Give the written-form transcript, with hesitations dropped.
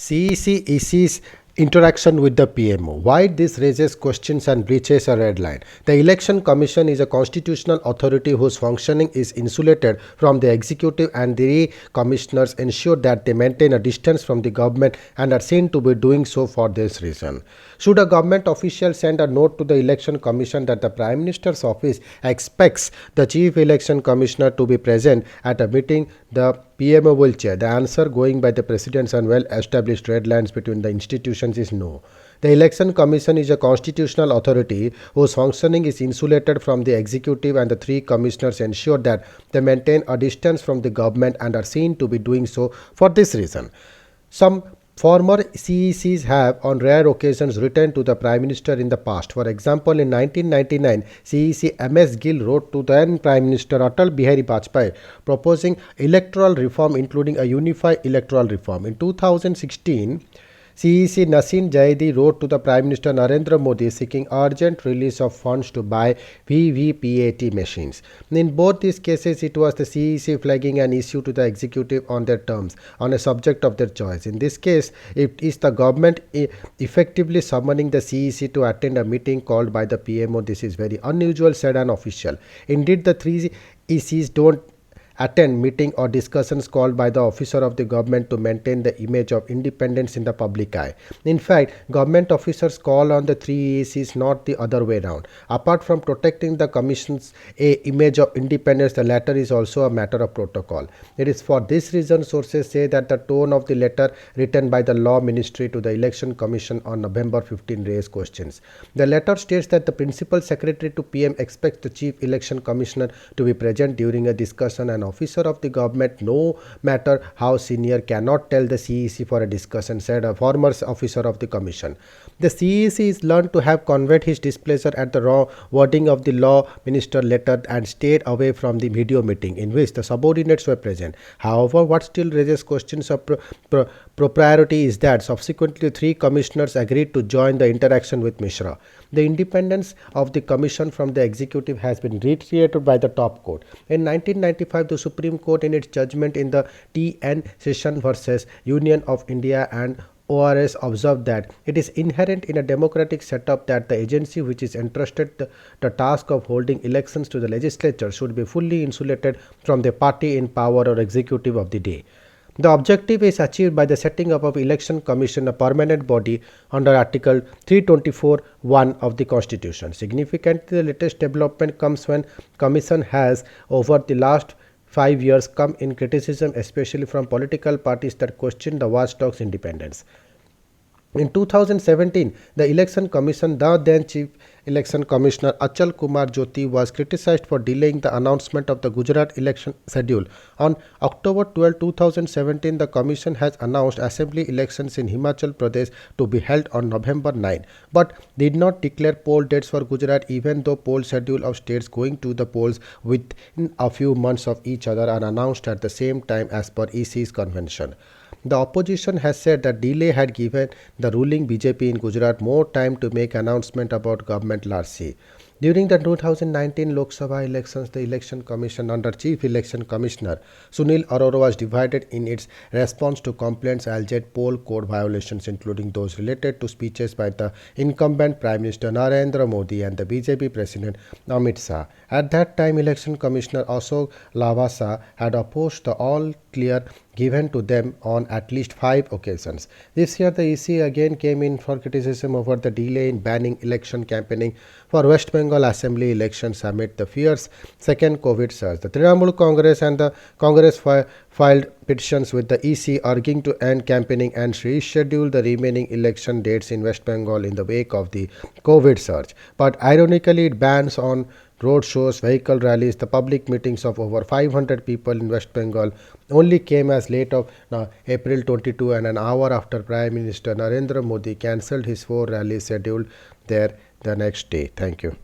CEC's interaction with the PMO. Why this raises questions and breaches a red line. The Election Commission is a constitutional authority whose functioning is insulated from the executive, and the commissioners ensure that they maintain a distance from the government and are seen to be doing so for this reason. Should a government official send a note to the Election Commission that the Prime Minister's office expects the Chief Election Commissioner to be present at a meeting the PMO will chair? The answer, going by the President's and well-established red lines between the institutions, is no. The Election Commission is a constitutional authority whose functioning is insulated from the executive, and the three commissioners ensure that they maintain a distance from the government and are seen to be doing so for this reason. Some former CECs have on rare occasions written to the Prime Minister in the past. For example, in 1999, CEC MS Gill wrote to then Prime Minister Atal Bihari Vajpayee proposing electoral reform, including a unified electoral reform. In 2016, CEC Naseem Jaidi wrote to the Prime Minister Narendra Modi seeking urgent release of funds to buy VVPAT machines. In both these cases, it was the CEC flagging an issue to the executive on their terms, on a subject of their choice. In this case, it is the government effectively summoning the CEC to attend a meeting called by the PMO. This is very unusual, said an official. Indeed, the three ECs don't attend meeting or discussions called by the officer of the government to maintain the image of independence in the public eye. In fact, government officers call on the three ECs, not the other way around. Apart from protecting the commission's image of independence, the latter is also a matter of protocol. It is for this reason sources say that the tone of the letter written by the Law Ministry to the Election Commission on November 15 raised questions. The letter states that the Principal Secretary to PM expects the Chief Election Commissioner to be present during a discussion. An officer of the government, no matter how senior, cannot tell the CEC for a discussion, said a former officer of the commission. The CEC is learned to have conveyed his displeasure at the raw wording of the Law Minister letter and stayed away from the video meeting in which the subordinates were present. However, what still raises questions of propriety is that subsequently three commissioners agreed to join the interaction with Mishra. The independence of the commission from the executive has been reiterated by the top court. In 1995, the Supreme Court, in its judgment in the T.N. Session versus Union of India and ORS, observed that it is inherent in a democratic setup that the agency which is entrusted the task of holding elections to the legislature should be fully insulated from the party in power or executive of the day. The objective is achieved by the setting up of Election Commission, a permanent body under Article 324(1) of the Constitution. Significantly, the latest development comes when Commission has, over the last 5 years, come in criticism, especially from political parties that question the watchdog's independence. In 2017, the Election Commission, the then Chief Election Commissioner Achal Kumar Jyoti, was criticized for delaying the announcement of the Gujarat election schedule. On October 12, 2017, the Commission has announced assembly elections in Himachal Pradesh to be held on November 9, but did not declare poll dates for Gujarat, even though poll schedule of states going to the polls within a few months of each other are announced at the same time as per EC's convention. The opposition has said that delay had given the ruling BJP in Gujarat more time to make announcement about government largely. During the 2019 Lok Sabha elections, the Election Commission under Chief Election Commissioner Sunil Arora was divided in its response to complaints alleged poll code violations, including those related to speeches by the incumbent Prime Minister Narendra Modi and the BJP President Amit Shah. At that time, Election Commissioner Ashok Lavasa had opposed the all clear given to them on at least 5 occasions. This year, the EC again came in for criticism over the delay in banning election campaigning for West Bengal Assembly elections amid the fierce second COVID surge. The Trinamool Congress and the Congress filed petitions with the EC arguing to end campaigning and reschedule the remaining election dates in West Bengal in the wake of the COVID surge. But ironically, it bans on road shows, vehicle rallies, the public meetings of over 500 people in West Bengal only came as late of April 22, and an hour after Prime Minister Narendra Modi cancelled his 4 rallies scheduled there the next day. Thank you.